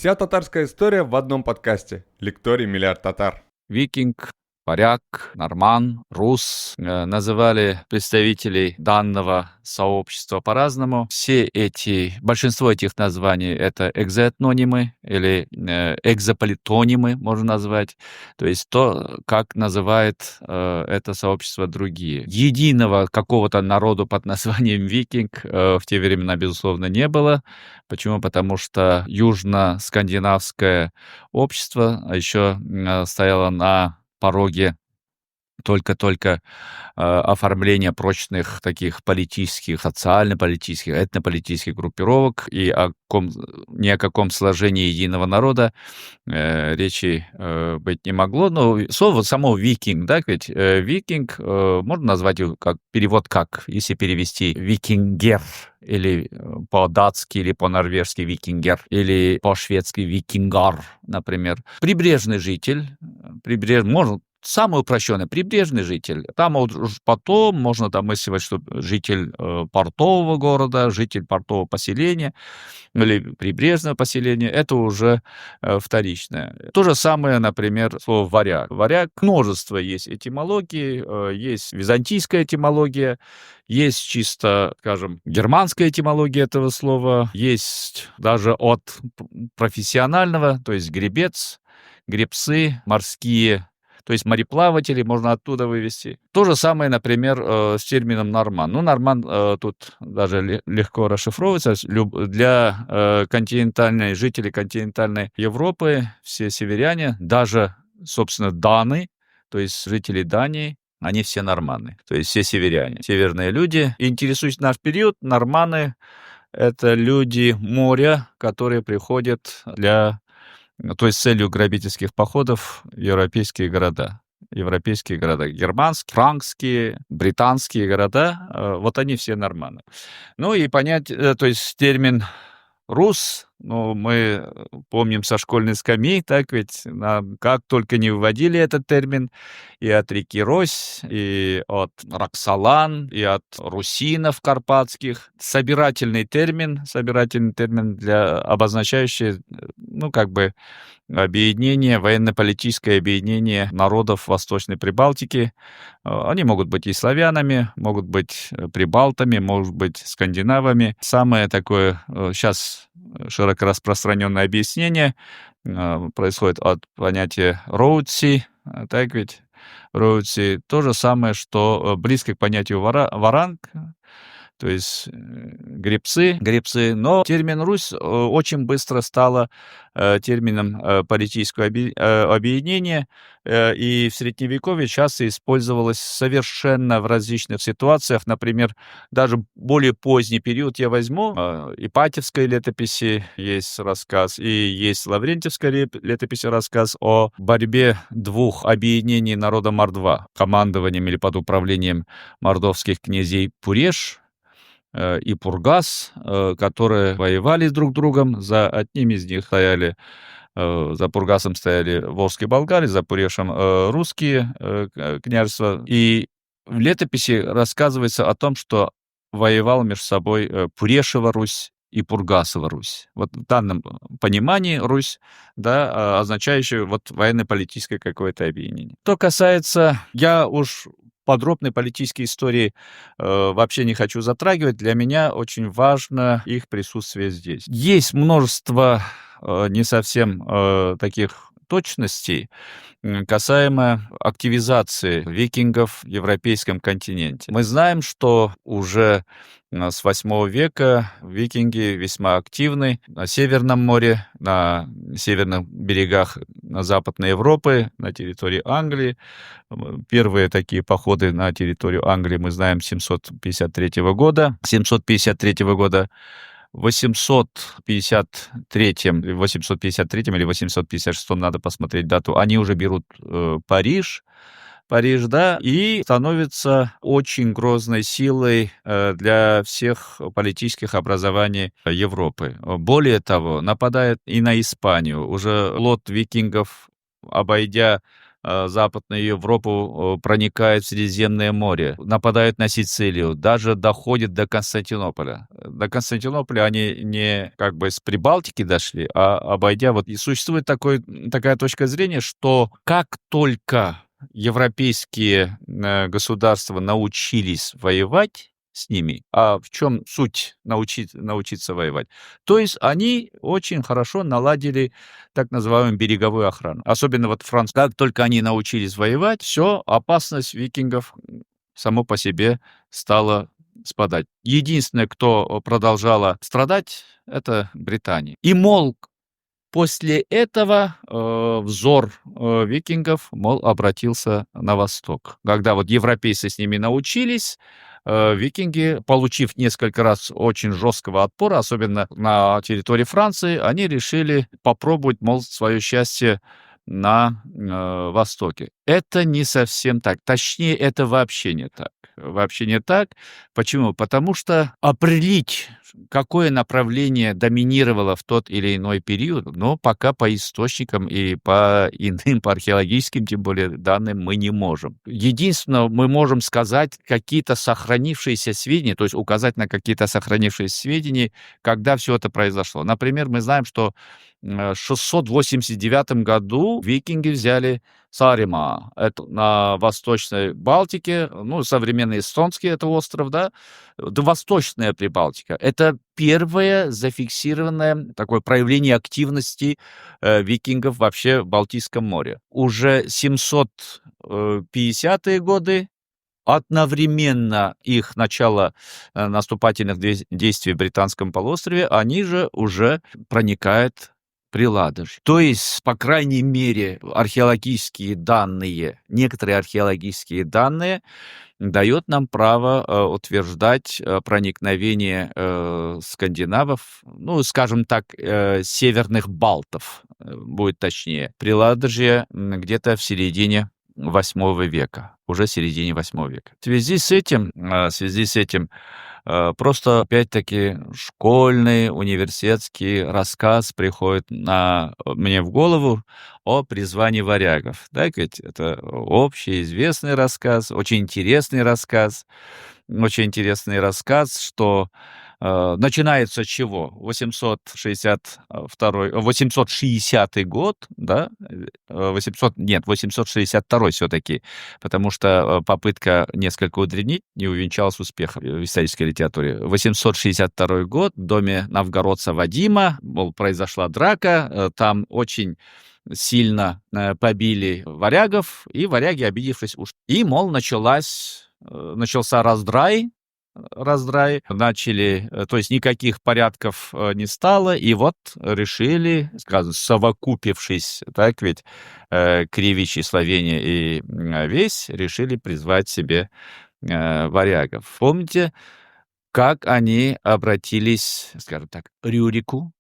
Вся татарская история в одном подкасте. Лекторий «Миллиард татар». Викинг, варяг, норман, рус называли представителей данного сообщества по-разному. Большинство этих названий — это экзоэтнонимы или экзополитонимы, можно назвать. То есть то, как называет это сообщество другие. Единого какого-то народа под названием викинг в те времена, безусловно, не было. Почему? Потому что южно-скандинавское общество еще стояло на пороге только-только оформления прочных таких политических, социально-политических, этнополитических группировок, и ни о каком сложении единого народа речи быть не могло. Но слово само «викинг», да, ведь «викинг» можно назвать его если перевести «викингер», или по-датски, или по-норвежски «викингер», или по-шведски «викингар», например. Прибрежный житель, можно самый упрощенный прибрежный житель. Там потом можно домысливать, что житель портового города, житель портового поселения или прибрежного поселения — это уже вторичное. То же самое, например, слово «варяг». Варяг — множество есть этимологий, есть византийская этимология, есть чисто, скажем, германская этимология этого слова, есть даже от профессионального, то есть гребец, гребцы, морские, то есть мореплаватели можно оттуда вывести. То же самое, например, с термином «норман». Норман тут даже легко расшифровывается. Для жителей континентальной Европы, все северяне, даже, собственно, даны, то есть жители Дании, они все норманы, то есть все северяне, северные люди. Интересуясь наш период, норманы — это люди моря, которые приходят то есть с целью грабительских походов в европейские города. Германские, франкские, британские города, вот они все норманы. И понять, то есть термин «рус», мы помним со школьной скамьи, так ведь нам как только не вводили этот термин и от реки Рось, и от Роксолан, и от русинов карпатских. Собирательный термин обозначающий, военно-политическое объединение народов Восточной Прибалтики. Они могут быть и славянами, могут быть прибалтами, могут быть скандинавами. Самое такое сейчас широко распространенное объяснение происходит от понятия «роутси», так ведь? Роутси — то же самое, что близко к понятию «варанг», то есть гребцы. Но термин «Русь» очень быстро стал термином политического объединения, и в Средневековье часто использовалось совершенно в различных ситуациях. Например, даже более поздний период я возьму. Ипатьевской летописи есть рассказ, и есть Лаврентьевской летописи рассказ о борьбе двух объединений народа Мордва командованием или под управлением мордовских князей Пуреш и Пургас, которые воевали друг с другом. За одним из них за Пургасом стояли волжские болгары, за Пурешем русские княжества. И в летописи рассказывается о том, что воевал между собой Пурешева Русь и Пургасова Русь. Вот в данном понимании Русь, да, означающая военно-политическое какое-то объединение. Что касается, я уж подробной политической истории вообще не хочу затрагивать. Для меня очень важно их присутствие здесь. Есть множество не совсем таких точностей касаемо активизации викингов в европейском континенте. Мы знаем, что уже с VIII века викинги весьма активны на Северном море, на северных берегах Западной Европы, на территории Англии. Первые такие походы на территорию Англии мы знаем 753 года. В 853 или 856, надо посмотреть дату, они уже берут Париж, да, и становится очень грозной силой для всех политических образований Европы. Более того, нападает и на Испанию. Уже флот викингов, обойдя Западную Европу, проникают в Средиземное море, нападают на Сицилию, даже доходят до Константинополя. До Константинополя они не как бы с Прибалтики дошли, а обойдя. Вот и существует такая точка зрения, что как только европейские государства научились воевать с ними, а в чем суть научиться воевать? То есть они очень хорошо наладили так называемую береговую охрану. Особенно вот Франция. Как только они научились воевать, все, опасность викингов само по себе стала спадать. Единственное, кто продолжала страдать, это Британия. И, мол, после этого взор викингов, мол, обратился на восток. Когда вот европейцы с ними научились, викинги, получив несколько раз очень жесткого отпора, особенно на территории Франции, они решили попробовать, мол, свое счастье на востоке. Это не совсем так. Точнее, это вообще не так. Вообще не так. Почему? Потому что определить, какое направление доминировало в тот или иной период, но пока по источникам и по иным, по археологическим, тем более, данным мы не можем. Единственное, мы можем сказать какие-то сохранившиеся сведения, то есть указать на какие-то сохранившиеся сведения, когда все это произошло. Например, мы знаем, что в 689 году викинги взяли Сааремаа. Это на Восточной Балтике, ну, современный эстонский это остров, да, Восточная Прибалтика. Это первое зафиксированное такое проявление активности викингов вообще в Балтийском море. Уже 750-е годы, одновременно их начало наступательных действий в Британском полуострове, они же уже проникают при Ладоге. То есть, по крайней мере, некоторые археологические данные дает нам право утверждать проникновение скандинавов, ну, скажем так, северных балтов, будет точнее, при Ладоже где-то в середине VIII века, уже в середине VIII века. В связи с этим просто, опять-таки, школьный, университетский рассказ приходит мне в голову о призвании варягов. Так ведь это общеизвестный рассказ, очень интересный рассказ. Очень интересный рассказ, что начинается с чего? 860 год, да? 862 все-таки, потому что попытка несколько удлинить не увенчалась успехом в исторической литературе. 862 год в доме новгородца Вадима, мол, произошла драка, там очень сильно побили варягов, и варяги, обидевшись, ушли. И, мол, начался раздрай, начали, то есть никаких порядков не стало, и вот решили, скажем, совокупившись, так ведь, Кривичи, Словения и Весь, решили призвать себе варягов. Помните, как они обратились, скажем так, Рюрику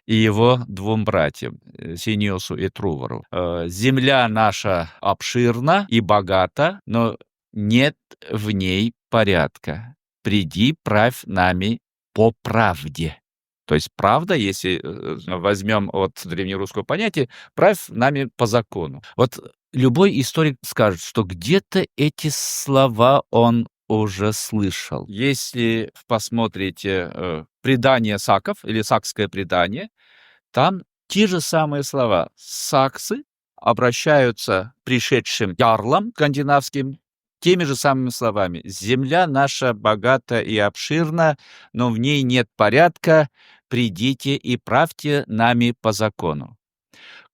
и его двум братьям, Синьосу и Трувору? «Земля наша обширна и богата, но нет в ней порядка. Приди, правь нами по правде». То есть правда, если возьмем от древнерусского понятия, правь нами по закону. Вот любой историк скажет, что где-то эти слова он уже слышал. Если посмотрите предание саков или сакское предание, там те же самые слова. Саксы обращаются к пришедшим ярлам скандинавским теми же самыми словами. «Земля наша богата и обширна, но в ней нет порядка. Придите и правьте нами по закону».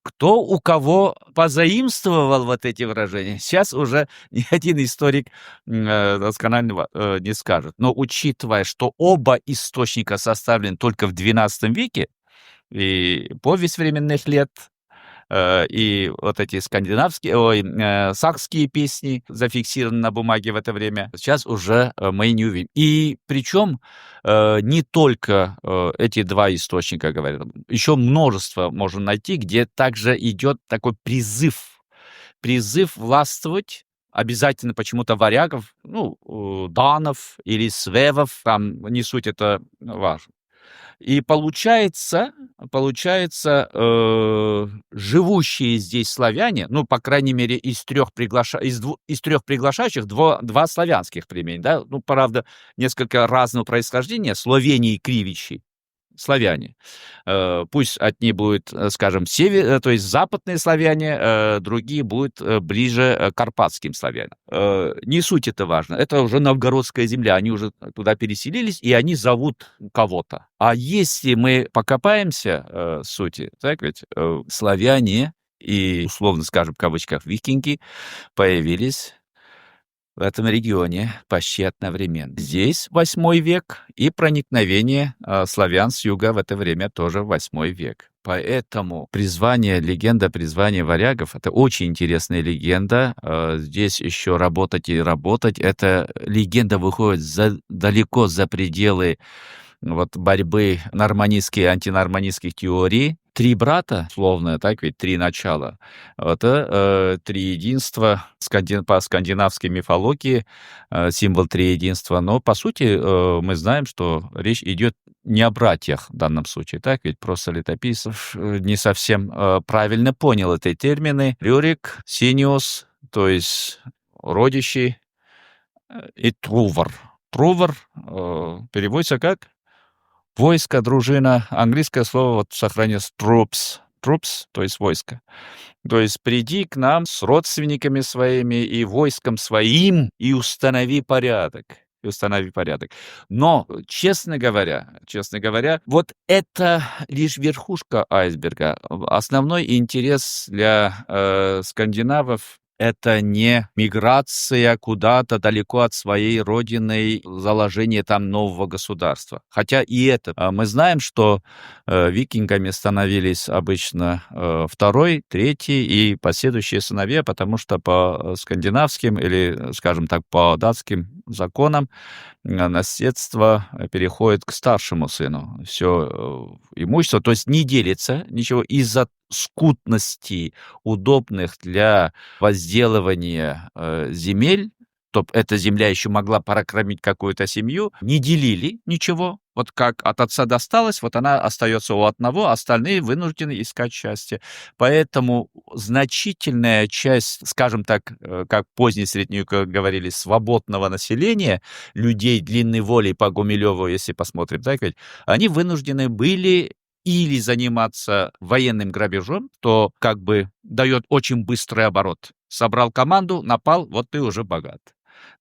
Кто у кого позаимствовал вот эти выражения, сейчас уже ни один историк досконально не скажет. Но учитывая, что оба источника составлены только в XII веке, и «Повесть временных лет», и вот эти сакские песни зафиксированы на бумаге в это время, сейчас уже мы не увидим. И причем не только эти два источника говорят, еще множество можно найти, где также идет такой призыв властвовать, обязательно почему-то варягов, данов или свевов, там не суть, это важно. И живущие здесь славяне, ну, по крайней мере, из трех приглашающих два славянских племени, да, ну, правда, несколько разного происхождения, Словении и Кривичи, славяне. Пусть одни будут, скажем, то есть западные славяне, другие будут ближе к карпатским славянам. Не суть это важно. Это уже новгородская земля. Они уже туда переселились, и они зовут кого-то. А если мы покопаемся сути, так ведь славяне и, условно скажем, в кавычках, викинги появились в этом регионе почти одновременно. Здесь 8 век, и проникновение славян с юга в это время тоже 8 век. Поэтому легенда о призвании варягов — это очень интересная легенда. Здесь еще работать и работать. Эта легенда выходит далеко за пределы борьбы норманистских и антинорманистских теорий. Три брата, словно, так ведь, три начала. Это триединство по скандинавской мифологии, символ триединства. Но, по сути, мы знаем, что речь идет не о братьях в данном случае, так ведь, просто летописец не совсем правильно понял эти термины. Рюрик, Синиус, то есть родичи, и Трувор. Трувор переводится как войско, дружина. Английское слово сохранилось troops. Troops, то есть войско. То есть приди к нам с родственниками своими и войском своим и установи порядок. Но, честно говоря, вот это лишь верхушка айсберга. Основной интерес для скандинавов — это не миграция куда-то далеко от своей родины, заложение там нового государства. Хотя и это. Мы знаем, что викингами становились обычно второй, третий и последующие сыновья, потому что по скандинавским или, скажем так, по датским законам наследство переходит к старшему сыну. Все имущество, то есть не делится ничего из-за скудности удобных для возделывания земель, чтобы эта земля еще могла прокормить какую-то семью, не делили ничего. Вот как от отца досталось, вот она остается у одного, остальные вынуждены искать счастье. Поэтому значительная часть, скажем так, как поздние средневековье говорили, свободного населения, людей длинной воли по Гумилеву, если посмотрим, так ведь, они вынуждены были или заниматься военным грабежом, то как бы дает очень быстрый оборот. Собрал команду, напал, вот ты уже богат.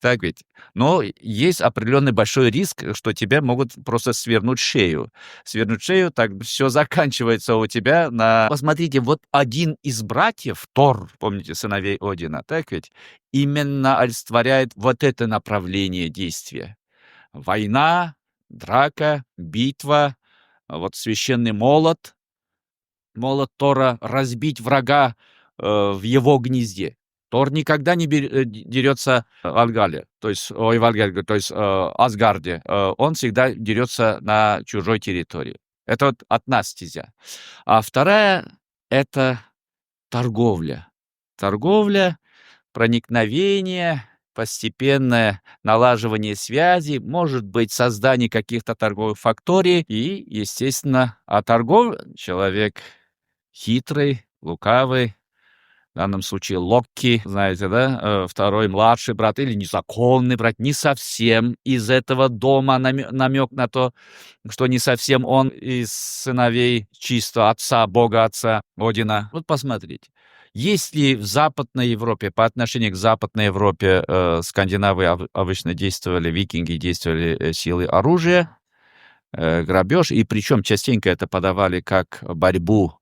Так ведь? Но есть определенный большой риск, что тебя могут просто свернуть шею. Свернуть шею, так все заканчивается у тебя на... Посмотрите, вот один из братьев, Тор, помните, сыновей Одина, так ведь? Именно олицетворяет вот это направление действия. Война, драка, битва, вот священный молот Тора, разбить врага в его гнезде. Тор никогда не дерется в Вальгалле, то есть Асгарде. Он всегда дерется на чужой территории. Это вот одна стезя. А вторая — это торговля. Торговля, проникновение, постепенное налаживание связи, может быть, создание каких-то торговых факторий. И, естественно, человек хитрый, лукавый, в данном случае Локки, знаете, да, второй младший брат или незаконный брат, не совсем из этого дома, намек на то, что не совсем он из сыновей чисто отца, бога отца Одина. Вот посмотрите. Если в Западной Европе, по отношению к Западной Европе, скандинавы обычно действовали, викинги действовали силы оружия, грабеж, и причем частенько это подавали как борьбу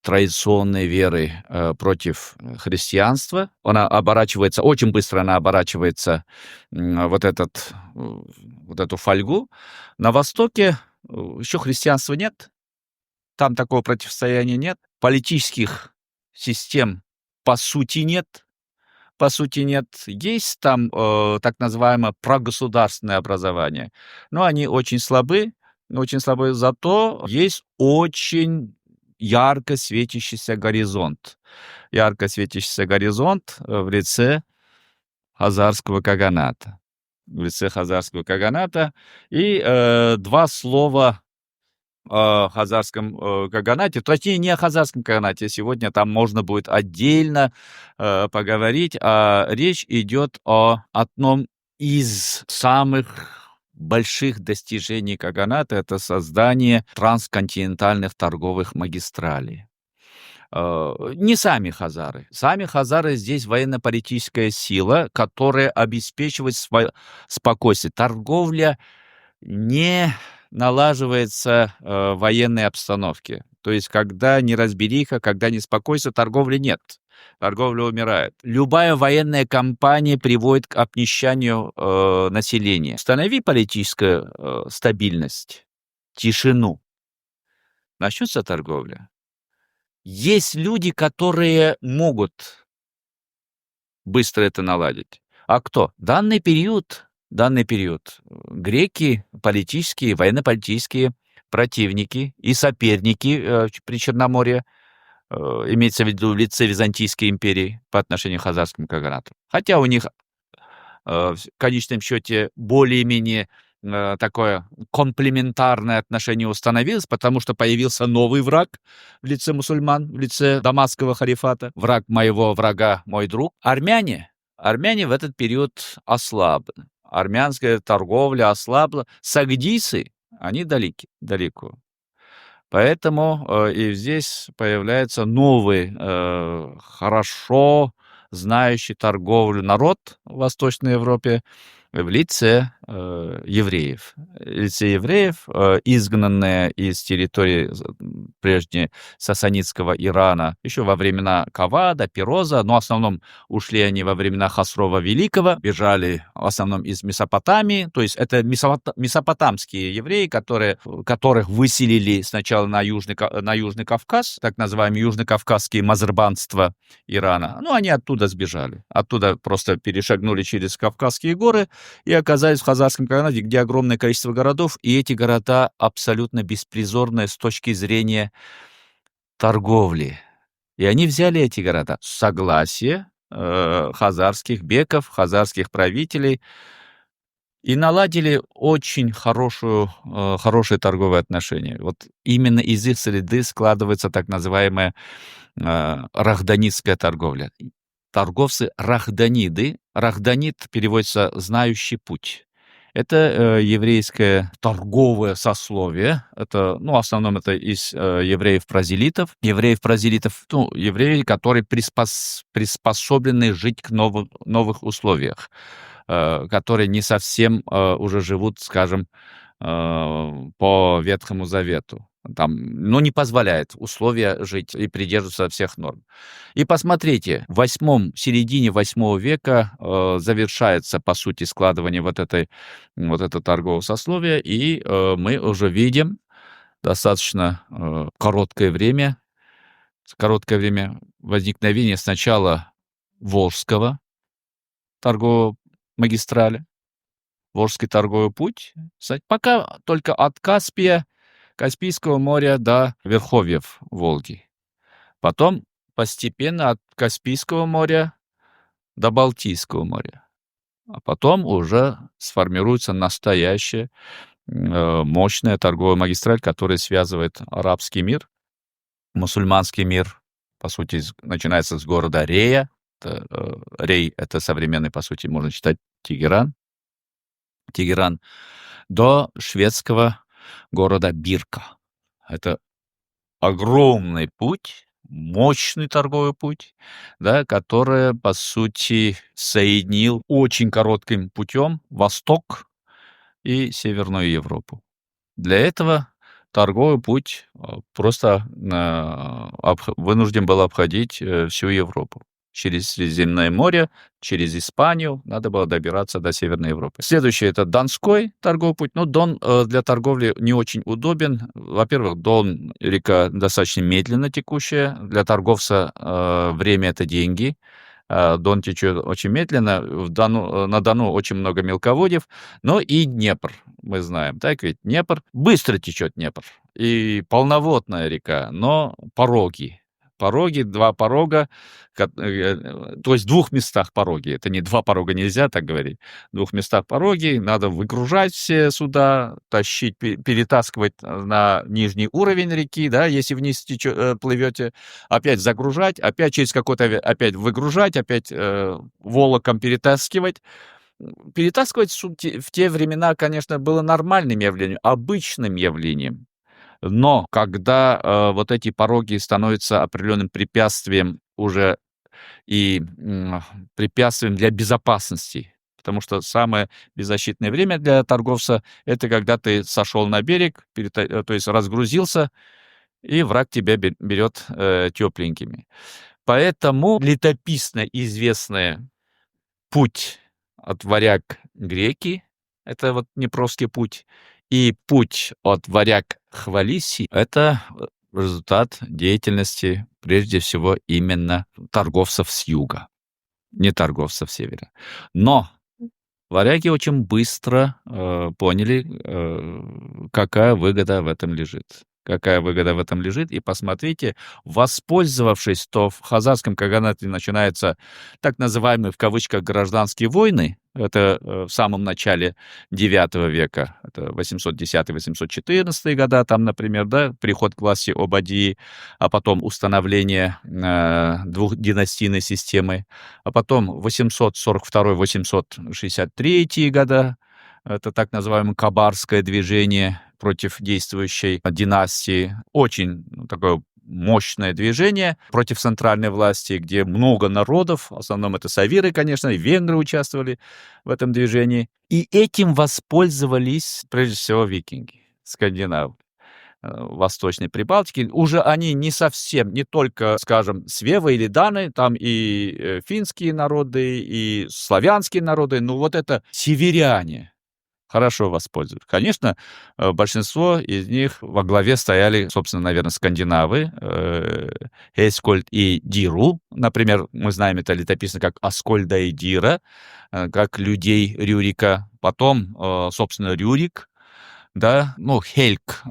традиционной веры против христианства. Очень быстро она оборачивается вот эту фольгу. На Востоке еще христианства нет, там такого противостояния нет, политических систем по сути нет. Есть там так называемое прогосударственное образование, но они очень слабы, зато есть очень ярко светящийся горизонт. В лице хазарского каганата. И два слова о Хазарском Каганате, точнее, не о Хазарском Каганате, сегодня там можно будет отдельно поговорить, а речь идет о одном из самых больших достижений Каганата — это создание трансконтинентальных торговых магистралей. Не сами хазары. Сами хазары здесь военно-политическая сила, которая обеспечивает спокойствие. Торговля не налаживается в военной обстановке. То есть, когда неразбериха, когда неспокойствие, торговли нет. Торговля умирает. Любая военная кампания приводит к обнищанию населения. Установи политическую стабильность, тишину. Начнется торговля. Есть люди, которые могут быстро это наладить. А кто? Данный период греки, политические, военно-политические противники и соперники при Черноморье, имеется в виду в лице Византийской империи по отношению к Хазарскому Каганату. Хотя у них в конечном счете более-менее такое комплементарное отношение установилось, потому что появился новый враг в лице мусульман, в лице Дамасского халифата. Враг моего врага, мой друг. Армяне в этот период ослабли. Армянская торговля ослабла. Сагдийцы, они далеко. Поэтому и здесь появляется новый, хорошо знающий торговлю народ в Восточной Европе в лице евреев. Изгнанные из территории прежде сасанидского Ирана еще во времена Кавада, Пироза, но в основном ушли они во времена Хасрова Великого, бежали в основном из Месопотамии, то есть это месопотамские евреи, которых выселили сначала на Южный Кавказ, так называемые южно-кавказские мазарбанства Ирана. Ну, они оттуда сбежали. Оттуда просто перешагнули через Кавказские горы и оказались в Хазарском Каганате, где огромное количество городов, и эти города абсолютно беспризорные с точки зрения торговли. И они взяли эти города. Согласие хазарских беков, хазарских правителей, и наладили очень хорошие торговые отношения. Вот именно из их среды складывается так называемая рахданитская торговля. Торговцы рахданиды. Рахданит переводится «знающий путь». Это еврейское торговое сословие. Это, в основном это из евреев-празелитов. Евреи, которые приспособлены жить к новых условиях, которые не совсем уже живут, скажем, по Ветхому Завету. Не позволяет условия жить и придерживаться всех норм. И посмотрите, в середине 8 века завершается, по сути, складывание вот это торговое сословие, и мы уже видим достаточно короткое время возникновения сначала Волжского торгового магистраля, Волжский торговый путь, пока только от Каспийского моря до верховьев Волги. Потом постепенно от Каспийского моря до Балтийского моря. А потом уже сформируется настоящая мощная торговая магистраль, которая связывает арабский мир, мусульманский мир, по сути, начинается с города Рея. Рей — это современный, по сути, можно считать Тегеран, до шведского города Бирка. Это огромный путь, мощный торговый путь, да, который, по сути, соединил очень коротким путем Восток и Северную Европу. Для этого торговый путь просто вынужден был обходить всю Европу. Через Средиземное море, через Испанию надо было добираться до Северной Европы. Следующий — это Донской торговый путь. Дон для торговли не очень удобен. Во-первых, Дон — река достаточно медленно текущая. Для торговца время — это деньги. Дон течет очень медленно. На Дону очень много мелководьев. Но и Днепр, мы знаем. Так ведь Днепр быстро течет, и полноводная река, но пороги. пороги, два порога, то есть в двух местах пороги. Это не два порога, нельзя так говорить. В двух местах пороги, надо выгружать все суда, тащить, перетаскивать на нижний уровень реки, да, если вниз плывете, опять загружать, опять через какой-то, опять выгружать, опять волоком перетаскивать. Перетаскивать в те времена, конечно, было нормальным явлением, обычным явлением. Но когда вот эти пороги становятся определенным препятствием уже и препятствием для безопасности, потому что самое беззащитное время для торговца — это когда ты сошел на берег, то есть разгрузился, и враг тебя берет тепленькими. Поэтому летописно известный путь от Варяг греки — это вот Днепровский путь, и путь от Варяг Хвалиси — это результат деятельности, прежде всего, именно торговцев с юга, не торговцев с севера. Но варяги очень быстро поняли, какая выгода в этом лежит. Какая выгода в этом лежит. И посмотрите, воспользовавшись, то в хазарском каганате начинаются так называемые, в кавычках, гражданские войны. Это в самом начале IX века, это 810-814 года, там, например, да, приход к власти Обадии, а потом установление двухдинастийной системы, а потом 842-863 года, это так называемое Кабарское движение против действующей династии. Очень такое мощное движение против центральной власти, где много народов, в основном это савиры, конечно, и венгры участвовали в этом движении. И этим воспользовались, прежде всего, викинги, скандинавы. Восточной Прибалтики. Уже они не совсем, не только, скажем, свевы или даны, там и финские народы, и славянские народы, но вот это северяне хорошо воспользовались. Конечно, большинство из них во главе стояли, собственно, наверное, скандинавы, Эскольд и Диру. Например, мы знаем это летописно как Аскольда и Дира, как людей Рюрика. Потом, собственно, Рюрик, да, ну, Хельг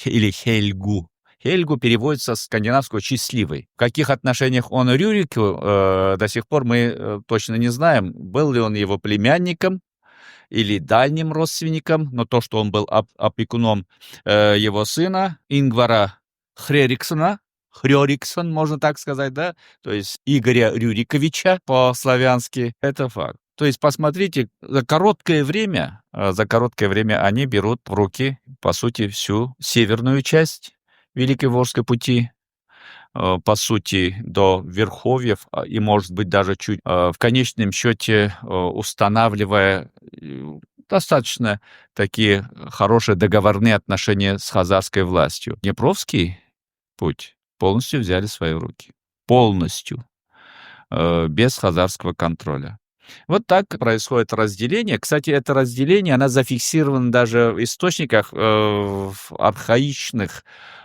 или Хельгу. Хельгу переводится с скандинавского «счастливый». В каких отношениях он Рюрику до сих пор мы точно не знаем. Был ли он его племянником или дальним родственником, но то, что он был опекуном его сына Ингвара Хрериксона, Хрёриксон, можно так сказать, да, то есть Игоря Рюриковича по-славянски, это факт. То есть, посмотрите, за короткое время они берут в руки, по сути, всю северную часть Великой Волжской пути, по сути, до верховьев, и, может быть, даже чуть, в конечном счете, устанавливая достаточно такие хорошие договорные отношения с хазарской властью. Днепровский путь полностью взяли в свои руки. Полностью. Без хазарского контроля. Вот так происходит разделение. Кстати, это разделение, оно зафиксировано даже в источниках, в архаичных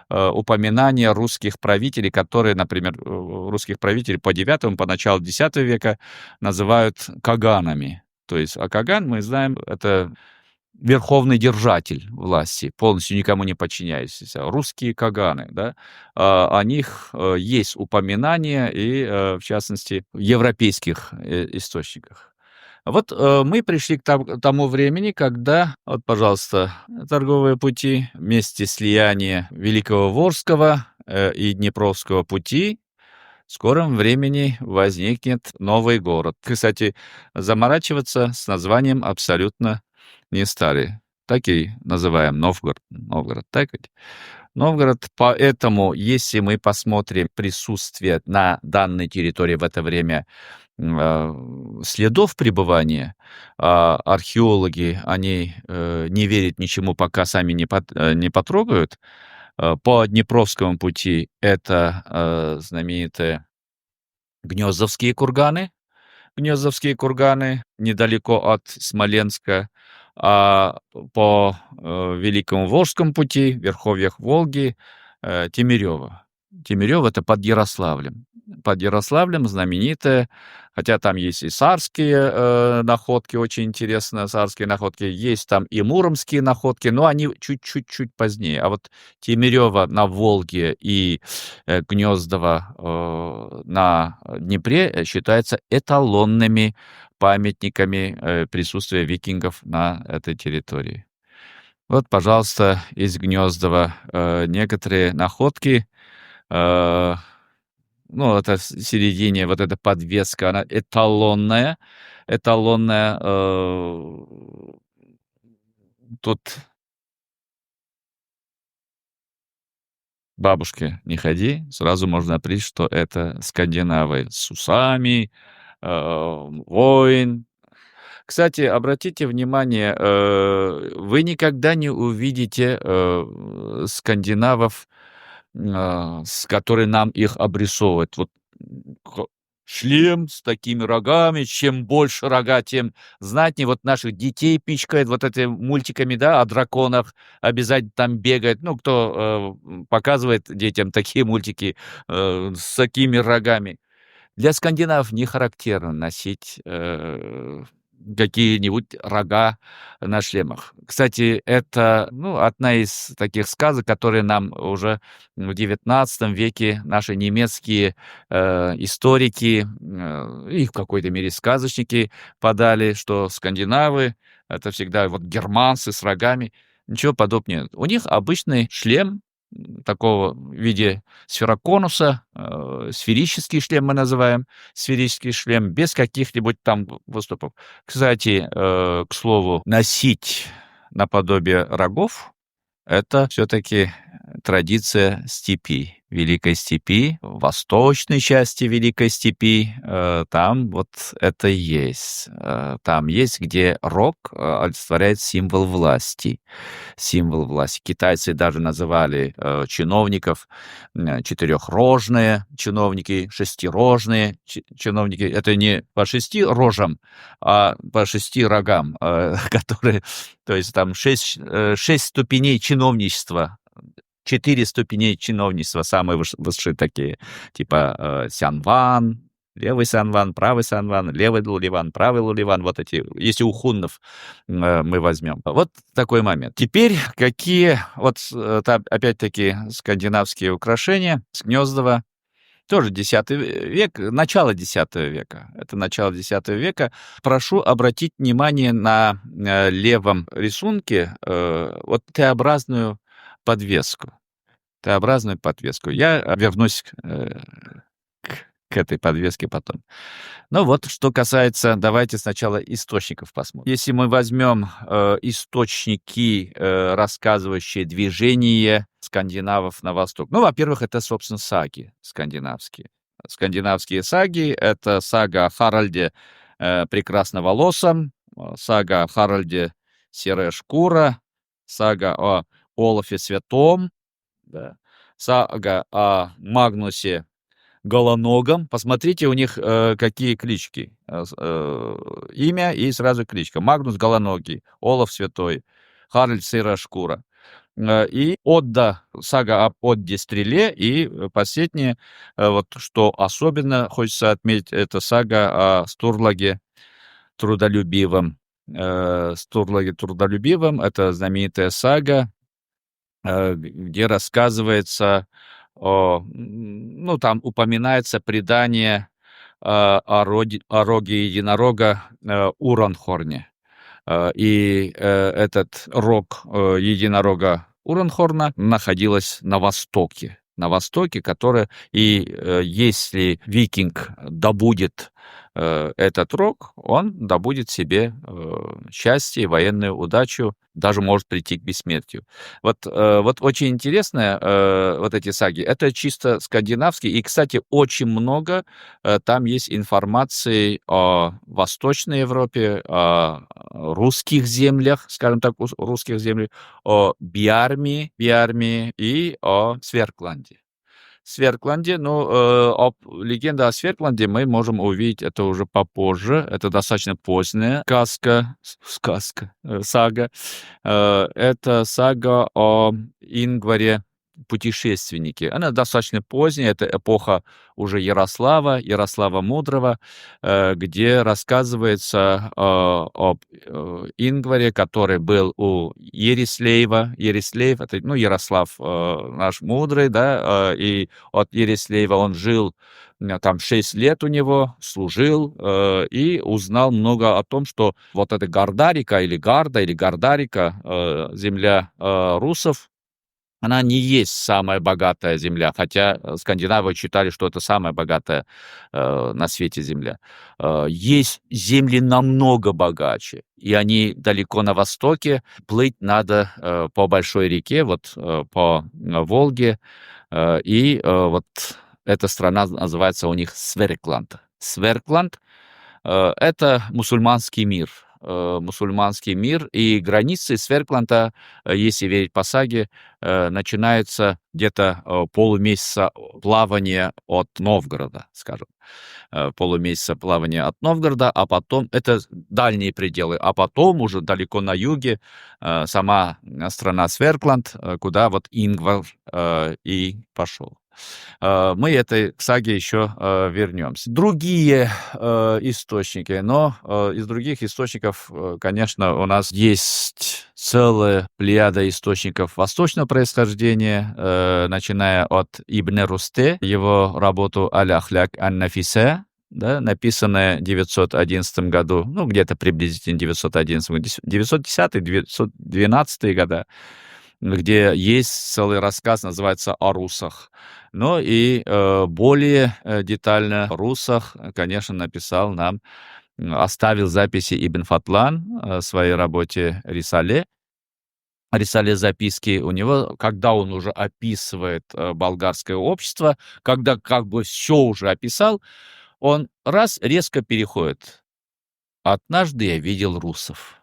упоминания русских правителей, которые, например, русских правителей по IX, по началу X века называют каганами. То есть, а каган, мы знаем, это верховный держатель власти, полностью никому не подчиняющийся. Русские каганы, да, о них есть упоминания и, в частности, в европейских источниках. Вот мы пришли к тому времени, когда, вот, пожалуйста, торговые пути, вместе слияния Великого Волжского и Днепровского пути, в скором времени возникнет новый город. Кстати, заморачиваться с названием абсолютно не стали. Так и называем Новгород. Новгород, так ведь? Новгород, поэтому, если мы посмотрим присутствие на данной территории в это время следов пребывания, археологи, они не верят ничему, пока сами не потрогают. По Днепровскому пути это знаменитые Гнездовские курганы. Гнездовские курганы недалеко от Смоленска, а по Великому Волжскому пути, в верховьях Волги, Тимирёво. Тимирёво — это под Ярославлем. под Ярославлем знаменитая, хотя там есть и сарские находки, очень интересные сарские находки, есть там и муромские находки, но они чуть-чуть позднее. А вот Тимирёво на Волге и Гнездово на Днепре считаются эталонными памятниками присутствия викингов на этой территории. Вот, пожалуйста, из Гнездова некоторые находки. э, ну, это в середине, вот эта подвеска, она эталонная. Эталонная. Тут бабушке не ходи, сразу можно определить, что это скандинавы с усами, воин. Кстати, обратите внимание, вы никогда не увидите скандинавов, с которые нам их обрисовывают. Вот х шлем с такими рогами, чем больше рога, тем знатнее. Вот наших детей пичкает вот этими мультиками, да, о драконах, обязательно там бегает. Ну, кто, показывает детям такие мультики, с такими рогами. Для скандинавов не характерно носить, какие-нибудь рога на шлемах. Кстати, это, ну, одна из таких сказок, которые нам уже в XIX веке наши немецкие, историки, и в какой-то мере сказочники подали, что скандинавы — это всегда вот германцы с рогами. Ничего подобного нет. У них обычный шлем, такого в виде сфероконуса, сферический шлем мы называем, сферический шлем, без каких-нибудь там выступов. Кстати, к слову, носить наподобие рогов — это все-таки традиция степи, Великой степи, восточной части Великой степи. Там вот это есть. Там есть, где рог олицетворяет символ власти. Символ власти. Китайцы даже называли чиновников четырехрожные чиновники, шестирожные чиновники. Это не по 6 рожам, а по 6 рогам, которые, то есть там 6 ступеней чиновничества, 4 ступеней чиновничества, самые высшие такие, типа сянван, левый сянван, правый сянван, левый луливан, правый луливан, вот эти, если у хуннов мы возьмем. Вот такой момент. Теперь какие, вот там опять-таки скандинавские украшения с Гнездова, тоже X век, начало X века. Это начало X века. Прошу обратить внимание на левом рисунке вот Т-образную подвеску. Т-образную подвеску. Я вернусь к этой подвеске потом. Ну вот, что касается, давайте сначала источников посмотрим. Если мы возьмем источники, рассказывающие движение скандинавов на восток. Ну, во-первых, это, собственно, саги скандинавские. Скандинавские саги — это сага о Харальде Прекрасноволосом, сага о Харальде Серая шкура, сага о Олафе Святом, да, сага о Магнусе Голоногом. Посмотрите, у них какие клички. Имя и сразу кличка. Магнус Голоногий, Олаф Святой, Харальд Серая шкура. И сага об Одде Стреле, и последнее, вот что особенно хочется отметить, это сага о Стурлаге Трудолюбивом. Стурлаге Трудолюбивом — это знаменитая сага, где рассказывается ну, там упоминается предание о роге единорога Уранхорне. И этот рог единорога Уранхорна находилась на востоке, которое, и если викинг добудет этот рог, он добудет себе счастье, военную удачу, даже может прийти к бессмертию. Вот очень интересно, вот эти саги. Это чисто скандинавские. И, кстати, очень много там есть информации о Восточной Европе, о русских землях, скажем так, русских землях, о Биармии и о Сверкланде. Сверкланде, ну, легенда о Сверкланде мы можем увидеть это уже попозже. Это достаточно поздняя сага. Это сага о Ингваре путешественники. Она достаточно поздняя, это эпоха уже Ярослава Мудрого, где рассказывается об Ингваре, который был у Ерислеева. Ерислеев — это, ну, Ярослав наш мудрый, да, и от Ерислеева он жил там 6 лет у него, служил, и узнал много о том, что вот эта Гардарика или Гарда, или Гардарика, земля русов, она не есть самая богатая земля, хотя скандинавы считали, что это самая богатая на свете земля. Есть земли намного богаче, и они далеко на востоке. Плыть надо по большой реке, вот по Волге, и вот эта страна называется у них Сверкланд. Сверкланд — это мусульманский мир, и границы Сверкланда, если верить по саге, начинаются где-то полумесяца плавания от Новгорода, скажем. Полумесяца плавания от Новгорода, а потом это дальние пределы, а потом уже далеко на юге сама страна Сверкланд, куда вот Ингвар и пошел. Мы этой саге еще вернемся. Другие источники, но из других источников, конечно, у нас есть целая плеяда источников восточного происхождения, начиная от Ибн Русте, его работу «Аль-Ахляк ан-Нафисе», да, написанная в 911 году, ну, где-то приблизительно 910-912 года, где есть целый рассказ, называется «О русах». Ну и более детально о русах, конечно, написал нам, оставил записи Ибн Фатлан в своей работе «Рисале». Рисале записки у него, когда он уже описывает болгарское общество, когда как бы все уже описал, он раз резко переходит. «Однажды я видел русов».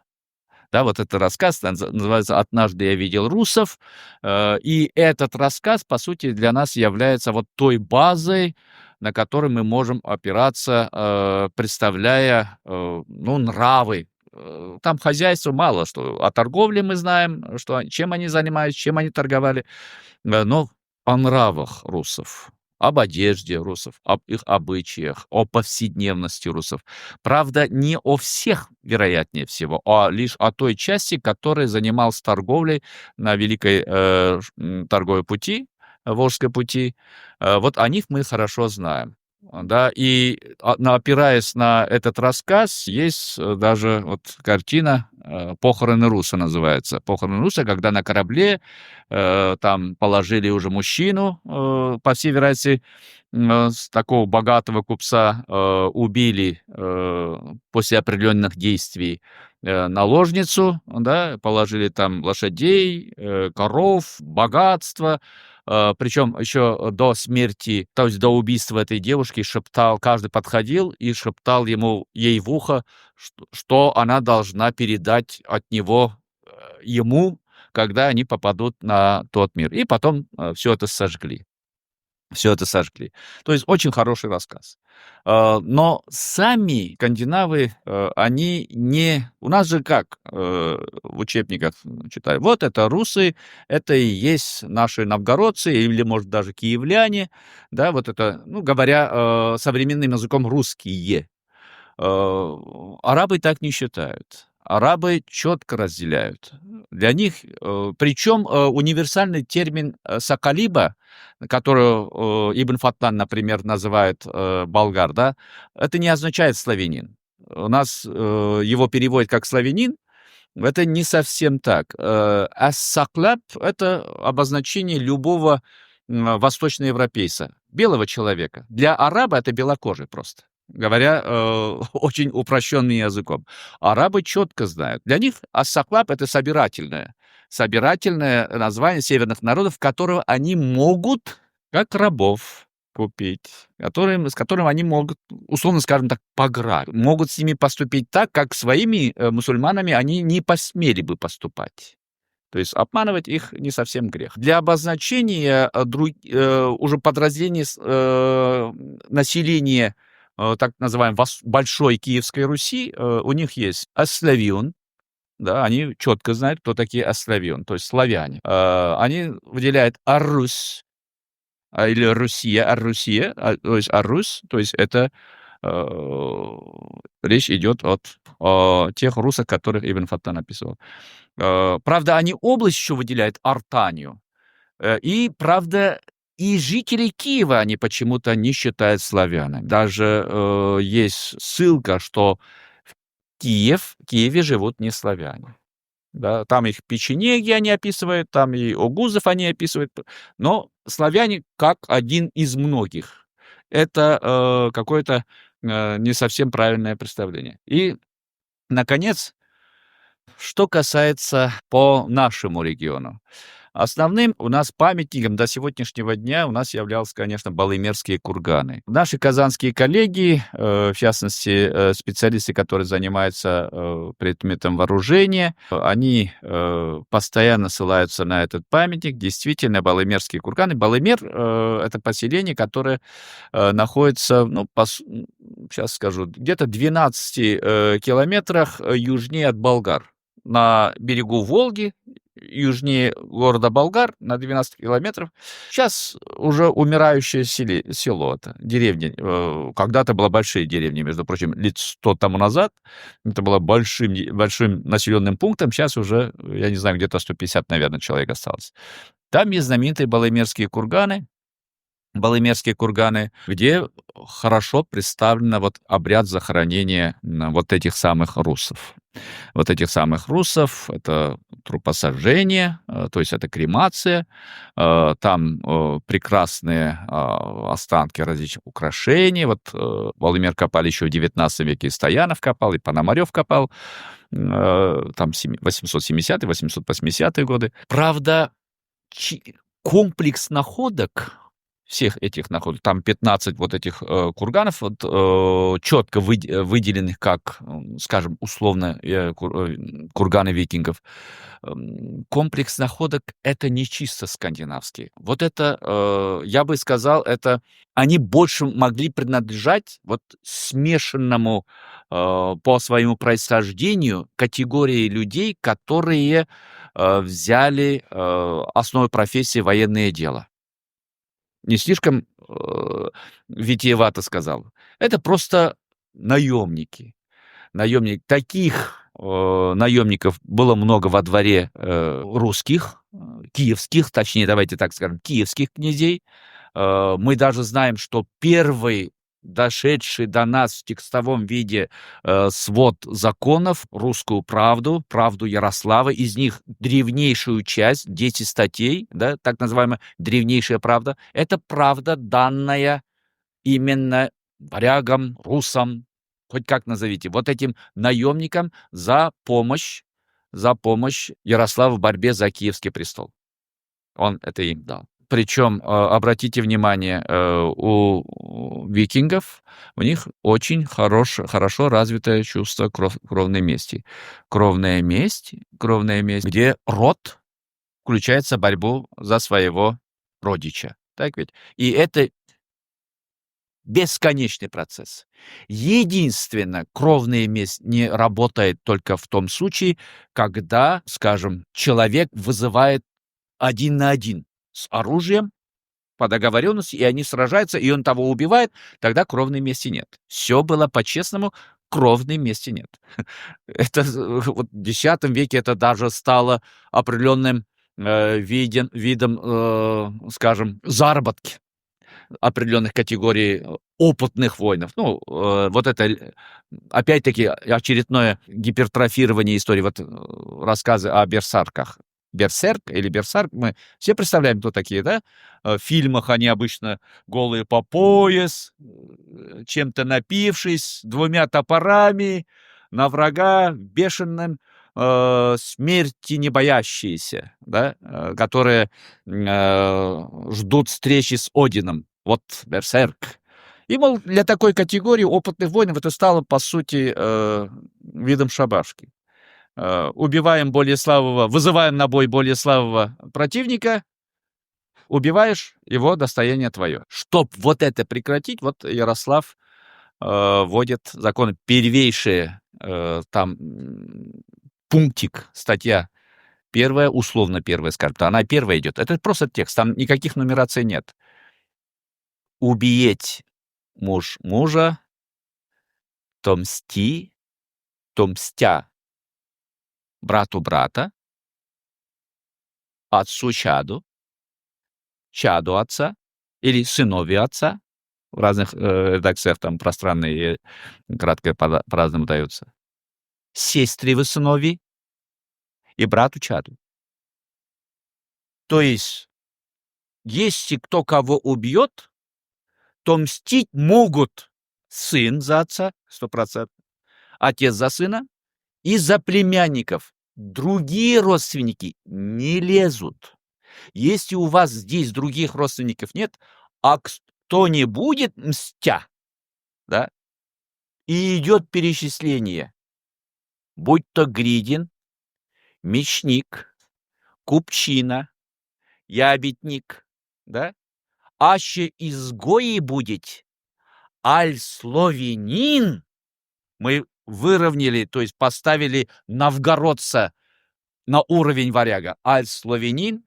Да, вот этот рассказ называется «Однажды я видел русов», и этот рассказ, по сути, для нас является вот той базой, на которой мы можем опираться, представляя, ну, нравы. Там хозяйство мало что. О торговле мы знаем, что, чем они занимаются, чем они торговали, но о нравах русов, об одежде русов, об их обычаях, о повседневности русов. Правда, не о всех, вероятнее всего, а лишь о той части, которая занималась торговлей на Великой торговой пути, Волжской пути. Вот о них мы хорошо знаем. Да, и опираясь на этот рассказ, есть даже вот картина «Похороны руса» называется. «Похороны руса», когда на корабле там положили уже мужчину, по всей вероятности, с такого богатого купца, убили после определенных действий наложницу, да, положили там лошадей, коров, богатство. Причем еще до смерти, то есть до убийства этой девушки, шептал, каждый подходил и шептал ей в ухо, что она должна передать от него ему, когда они попадут на тот мир. И потом все это сожгли. Все это сожгли. То есть очень хороший рассказ. Но сами скандинавы, они не... У нас же как в учебниках читаю, вот это русы, это и есть наши новгородцы, или, может, даже киевляне, да, вот это, ну, говоря современным языком, русские. Арабы так не считают. Арабы четко разделяют. Для них, причем универсальный термин «сакалиба», который Ибн Фаттан, например, называет болгар, да, это не означает славянин. У нас его переводят как славянин, это не совсем так. Ас-саклаб — это обозначение любого восточноевропейца, белого человека. Для араба это белокожий просто, говоря очень упрощенным языком. Арабы четко знают. Для них ас-саклаб — это собирательное название северных народов, которого они могут, как рабов, купить, с которым они могут, условно скажем так, пограбить. Могут с ними поступить так, как своими мусульманами они не посмели бы поступать. То есть обманывать их не совсем грех. Для обозначения уже подразделений населения так называемой Большой Киевской Руси у них есть аславион, да, они четко знают, кто такие островен, то есть славяне. Они выделяют Аррус, или Руссия, Аррусия, то есть Аррус, то есть это э, речь идет о тех русах, которых Ибн Фаттан описывал. Правда, они область еще выделяют Артанию. И, правда, и жители Киева они почему-то не считают славянами. Даже есть ссылка, что в Киеве живут не славяне. Да, там их печенеги они описывают, там и огузов они описывают, но славяне как один из многих. Это какое-то не совсем правильное представление. И, наконец, что касается по нашему региону. Основным у нас памятником до сегодняшнего дня у нас являлся, конечно, Балымерские курганы. Наши казанские коллеги, в частности, специалисты, которые занимаются предметом вооружения, они постоянно ссылаются на этот памятник. Действительно, Балымерские курганы. Балымер — это поселение, которое находится, сейчас скажу, где-то 12 километрах южнее от Болгар. На берегу Волги, южнее города Болгар, на 12 километров. Сейчас уже умирающее село это, деревня. Когда-то была большая деревня, между прочим, лет 100 тому назад. Это было большим населенным пунктом. Сейчас уже, я не знаю, где-то 150, наверное, человек осталось. Там есть знаменитые Балымерские курганы, где хорошо представлен вот обряд захоронения вот этих самых русов. Вот этих самых русов — это трупосожжение, то есть это кремация. Там прекрасные останки различных украшений. Вот Балымер копали еще в 19 веке, и Стоянов копал, и Пономарев копал. Там 870-880 годы. Правда, комплекс находок, всех этих находок, там 15 вот этих курганов, вот, четко выделенных как, скажем, условно, курганы викингов. Комплекс находок — это не чисто скандинавский. Вот это, я бы сказал, это они больше могли принадлежать вот смешанному по своему происхождению категории людей, которые взяли основой профессии военное дело. Не слишком витиевато сказал. Это просто наемники. Таких наемников было много во дворе русских, киевских, точнее, давайте так скажем, киевских князей. Мы даже знаем, что первый дошедший до нас в текстовом виде свод законов, русскую правду, правду Ярослава, из них древнейшую часть, 10 статей, да, так называемая древнейшая правда, это правда, данная именно варягам, русам, хоть как назовите, вот этим наемникам за помощь Ярославу в борьбе за Киевский престол. Он это им дал. Причем, обратите внимание, у викингов у них очень хорошо развитое чувство кровной мести. Кровная месть, где род включается в борьбу за своего родича. Так ведь? И это бесконечный процесс. Единственно, кровная месть не работает только в том случае, когда, скажем, человек вызывает один на один с оружием по договоренности, и они сражаются, и он того убивает, тогда кровной мести нет. Все было по-честному, кровной мести нет. Это вот в X веке это даже стало определенным видом, скажем, заработки определенных категорий опытных воинов. Вот это, опять-таки, очередное гипертрофирование истории. Вот рассказы о берсарках. Берсерк или берсарк, мы все представляем, кто такие, да? В фильмах они обычно голые по пояс, чем-то напившись, 2 топорами на врага, бешеным, смерти не боящиеся, да? Которые ждут встречи с Одином. Вот берсерк. И, мол, для такой категории опытных воинов это стало, по сути, видом шабашки. Убиваем более слабого, вызываем на бой более слабого противника, убиваешь его, достояние твое. Чтоб вот это прекратить, вот Ярослав вводит законы первейшие, там пунктик, статья первая, условно первая, скажем, она первая идет. Это просто текст, там никаких нумераций нет. Убиеть муж мужа, то мстя брату брата, отцу чаду отца или сыновью отца. В разных редакциях там пространные и краткое по-разному даются. Сестре сынови и брату чаду. То есть, если кто кого убьет, то мстить могут сын за отца, 100%, отец за сына и за племянников. Другие родственники не лезут. Если у вас здесь других родственников нет, а кто не будет мстя, да, и идет перечисление, будь то гридин, мечник, купчина, ябедник, да, аще изгои будет, аль славянин, мы выровняли, то есть поставили новгородца на уровень варяга, аль славянин,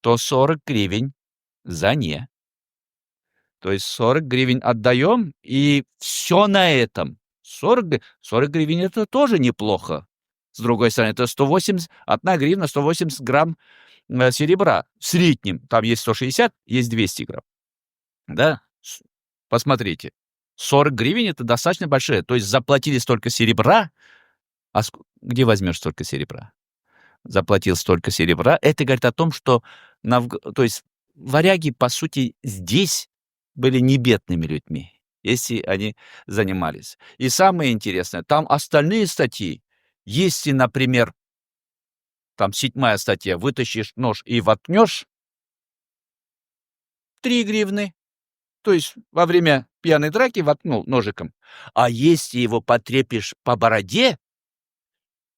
то 40 гривен за не. То есть 40 гривен отдаем, и все на этом. 40 гривен это тоже неплохо. С другой стороны, это 1 гривна, 180 грамм серебра в среднем. Там есть 160, есть 200 грамм. Да? Посмотрите. 40 гривен это достаточно большое. То есть заплатили столько серебра, а где возьмешь столько серебра? Заплатил столько серебра. Это говорит о том, что то есть варяги, по сути, здесь были не бедными людьми, если они занимались. И самое интересное, там остальные статьи, если, например, там 7 статья, вытащишь нож и воткнешь, 3 гривны. То есть во время пьяной драки воткнул ножиком. А если его потрепишь по бороде,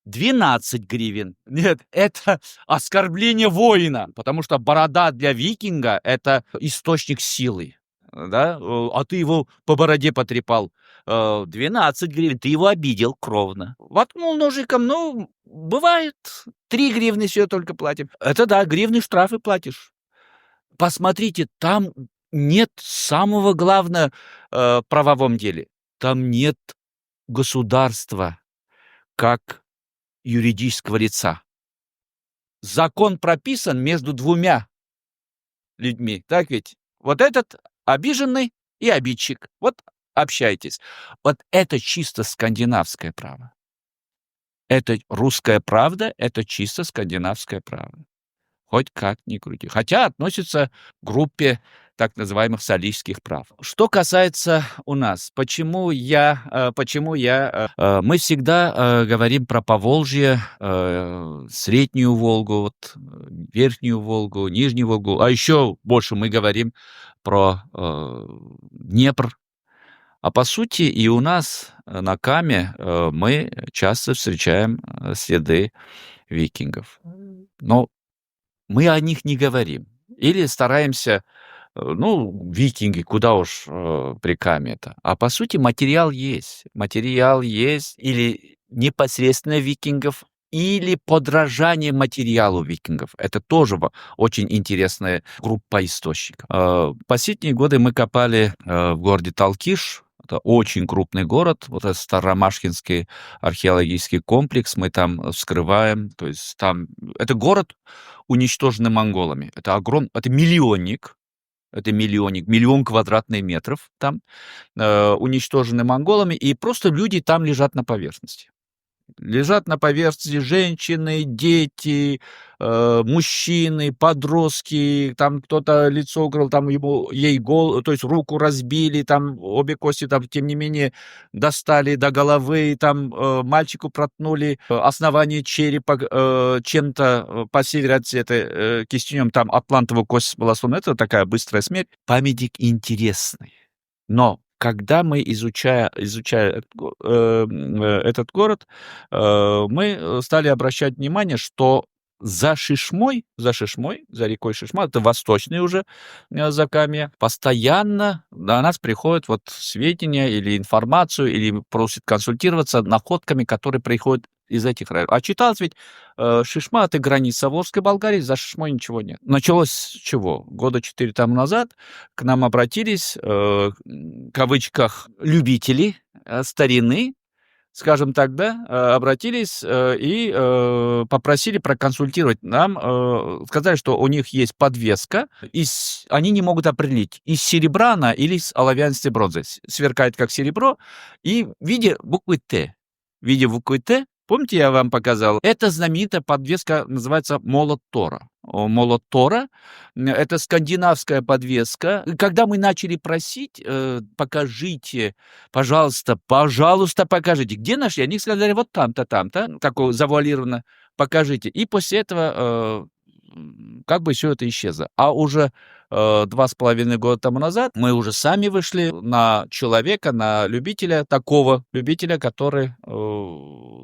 12 гривен. Нет, это оскорбление воина, потому что борода для викинга — это источник силы. Да? А ты его по бороде потрепал. 12 гривен, ты его обидел кровно. Воткнул ножиком, ну, бывает, 3 гривны все только платим. Это да, гривны штрафы платишь. Посмотрите, там нет самого главного в правовом деле. Там нет государства как юридического лица. Закон прописан между двумя людьми, так ведь? Вот этот обиженный и обидчик. Вот общайтесь. Вот это чисто скандинавское право. Это русская правда, это чисто скандинавское право. Хоть как ни крути. Хотя относится к группе так называемых солийских прав. Что касается у нас, почему мы всегда говорим про Поволжье, Среднюю Волгу, вот, Верхнюю Волгу, Нижнюю Волгу, а еще больше мы говорим про Днепр. А по сути и у нас на Каме мы часто встречаем следы викингов. Но мы о них не говорим. Или стараемся, викинги, куда уж при Каме-то. А по сути материал есть. Материал есть или непосредственно викингов, или подражание материалу викингов. Это тоже очень интересная группа источников. В последние годы мы копали в городе Талкиш. Это очень крупный город, вот этот Старомашкинский археологический комплекс, мы там вскрываем, то есть там, это город, уничтоженный монголами, это миллионник, миллион квадратных метров там, уничтоженный монголами, и просто люди там лежат на поверхности. Лежат на поверхности женщины, дети, мужчины, подростки, там кто-то лицо укрыл, там то есть руку разбили, там обе кости, там, тем не менее, достали до головы, там мальчику проткнули основание черепа чем-то, по всей вероятности, это кистенем, там атлантовая кость была сломана, это такая быстрая смерть. Памятник интересный, но когда мы изучая этот город, мы стали обращать внимание, что за Шишмой, за рекой Шишма, это восточный уже Закамье, постоянно до нас приходят вот сведения или информацию, или просят консультироваться находками, которые приходят из этих районов. А читалось ведь, Шишма — это граница Волжской Болгарии, за Шишмой ничего нет. Началось с чего? Года 4 тому назад к нам обратились, в кавычках, любители старины, скажем так, да, обратились и попросили проконсультировать. Нам сказали, что у них есть подвеска, они не могут определить, из серебра она или из оловянистой бронзы. Сверкает как серебро и в виде буквы «Т». В виде буквы «Т», помните, я вам показал, эта знаменитая подвеска называется «Молот Тора». Молот Тора — это скандинавская подвеска. И когда мы начали просить, покажите, пожалуйста, пожалуйста, покажите, где нашли, они сказали, вот там-то, там-то, такое завуалированно, покажите. И после этого как бы все это исчезло. А уже 2,5 года тому назад мы уже сами вышли на человека, на любителя, такого любителя, который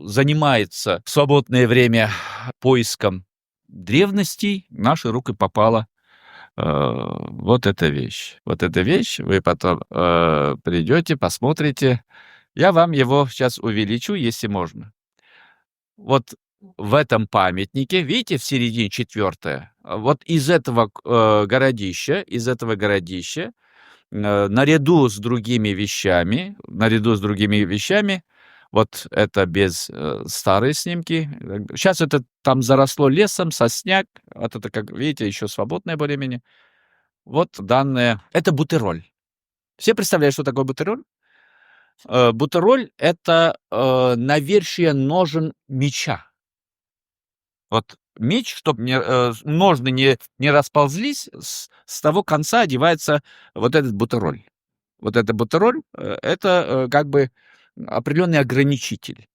занимается в свободное время поиском древностей. В наши руки попала вот эта вещь. Вот эта вещь, вы потом придете, посмотрите. Я вам его сейчас увеличу, если можно. Вот в этом памятнике, видите, в середине 4, вот из этого городища, наряду с другими вещами, вот это без старые снимки. Сейчас это там заросло лесом, сосняк, вот это, как видите, еще свободное более-менее. Вот данное, это бутыроль. Все представляют, что такое бутыроль? Бутыроль — это навершие ножен меча. Вот меч, чтобы ножны не расползлись, с того конца одевается вот этот бутыроль. Вот это бутыроль, это как бы определенный ограничитель.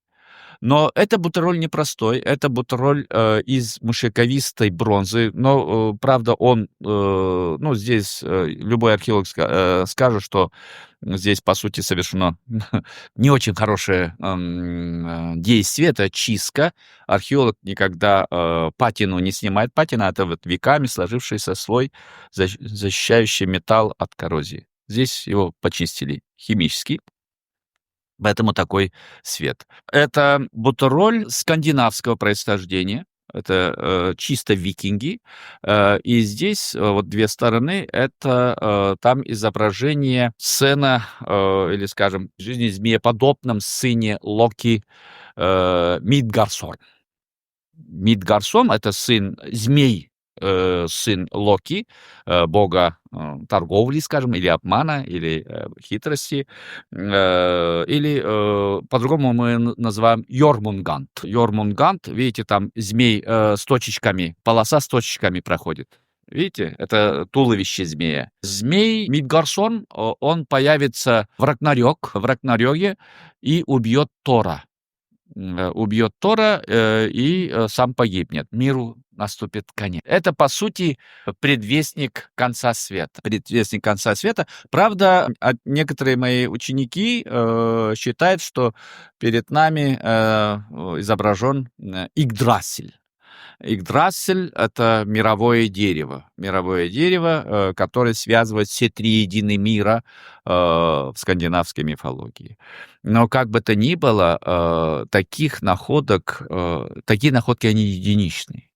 Но это бутыроль непростой, это бутыроль из мшековистой бронзы. Но, правда, он, ну, здесь любой археолог скажет, что здесь, по сути, совершено не очень хорошее действие, это чистка. Археолог никогда патину не снимает. Патина — это вот веками сложившийся слой, защищающий металл от коррозии. Здесь его почистили химически. Поэтому такой свет. Это бутыроль скандинавского происхождения. Это чисто викинги. И здесь вот две стороны. Это там изображение сына, или, скажем, жизни змееподобном сыне Локи, Мидгарсон. Мидгарсон — это сын змей, сын Локи, бога торговли, скажем, или обмана, или хитрости, или по-другому мы называем Йормунгант. Йормунгант, видите, там змей с точечками, полоса с точечками проходит. Видите, это туловище змея. Змей Мидгарсон, он появится в Рагнарёке и убьет Тора. И сам погибнет. Миру наступит конец. Это, по сути, предвестник конца света. Предвестник конца света. Правда, некоторые мои ученики считают, что перед нами изображен Игдрасиль. Игдрасиль — это мировое дерево, которое связывает все три единые мира в скандинавской мифологии. Но как бы то ни было, такие находки, они единичные.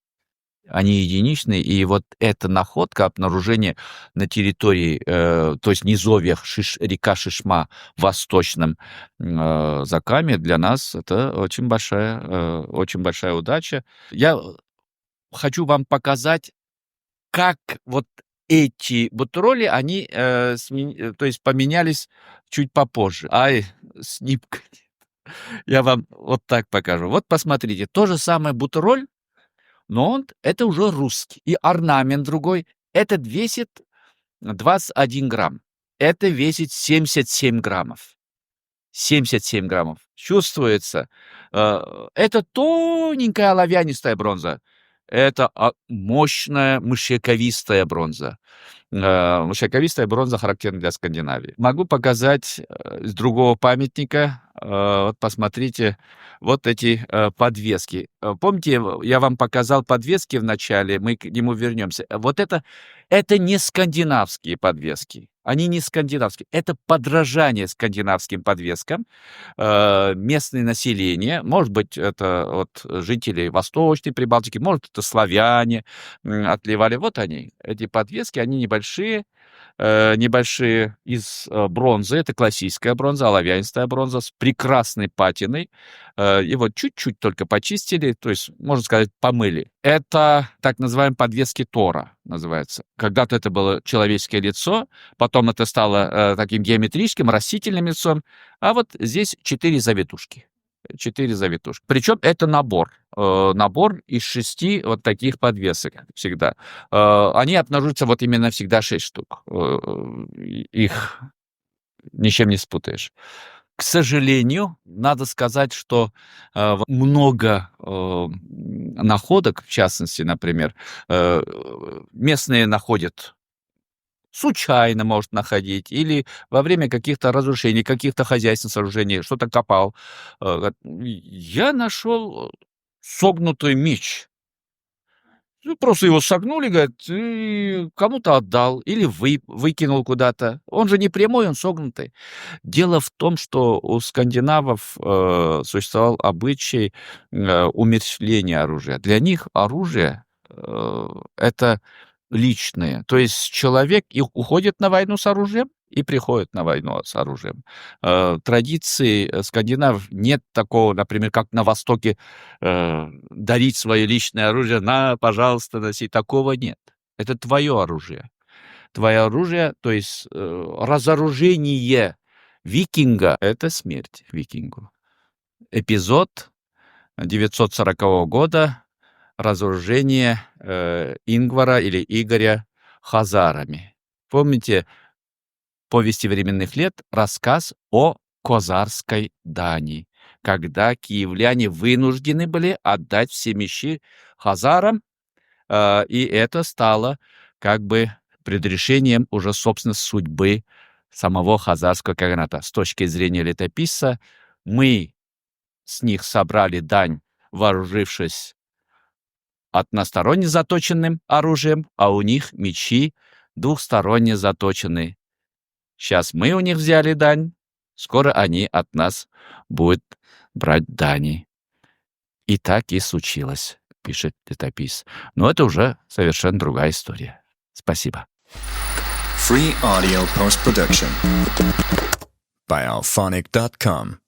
И вот эта находка, обнаружение на территории, то есть низовьях река Шишма в восточном Закамье, для нас это очень большая удача. Я хочу вам показать, как вот эти бутыроли, они то есть поменялись чуть попозже. Снимка. Я вам вот так покажу. Вот посмотрите, то же самое бутыроль, но это уже русский. И орнамент другой. Этот весит 21 грамм. Это весит 77 граммов. 77 граммов. Чувствуется. Это тоненькая оловянистая бронза. Это мощная мышьяковистая бронза. Мышьяковистая бронза характерна для Скандинавии. Могу показать с другого памятника. Вот посмотрите, вот эти подвески. Помните, я вам показал подвески в начале, мы к нему вернемся. Вот это не скандинавские подвески. Они не скандинавские. Это подражание скандинавским подвескам. Местное население, может быть, это вот жители Восточной Прибалтики, может, это славяне отливали. Вот они, эти подвески, они небольшие из бронзы. Это классическая бронза, оловянистая бронза с прекрасной патиной. Его чуть-чуть только почистили, то есть, можно сказать, помыли. Это так называемые подвески Тора, называется. Когда-то это было человеческое лицо, потом это стало таким геометрическим, растительным лицом, а вот здесь 4 завитушки. 4 завитушки. Причем это набор. Набор из 6 вот таких подвесок всегда. Они обнаружатся вот именно всегда 6 штук. Их ничем не спутаешь. К сожалению, надо сказать, что много находок, в частности, например, местные находят случайно, может находить, или во время каких-то разрушений, каких-то хозяйственных сооружений, что-то копал. Я нашел согнутый меч. Просто его согнули, говорят, и кому-то отдал или выкинул куда-то. Он же не прямой, он согнутый. Дело в том, что у скандинавов существовал обычай умерщвления оружия. Для них оружие это личное. То есть человек и уходит на войну с оружием и приходит на войну с оружием. Традиции скандинавов нет такого, например, как на Востоке, дарить свое личное оружие, на, пожалуйста, носи. Такого нет. Это твое оружие. Твое оружие, то есть разоружение викинга — это смерть викингу. Эпизод 940 года разоружение Ингвара или Игоря хазарами. Помните «Повести временных лет» рассказ о Козарской дани, когда киевляне вынуждены были отдать все мечи хазарам, и это стало как бы предрешением уже, собственно, судьбы самого хазарского каганата. С точки зрения летописца, мы с них собрали дань, вооружившись односторонне заточенным оружием, а у них мечи двухсторонне заточены. Сейчас мы у них взяли дань, скоро они от нас будут брать дани. И так и случилось, пишет летописец. Но это уже совершенно другая история. Спасибо. Free audio post-production by alphonic.com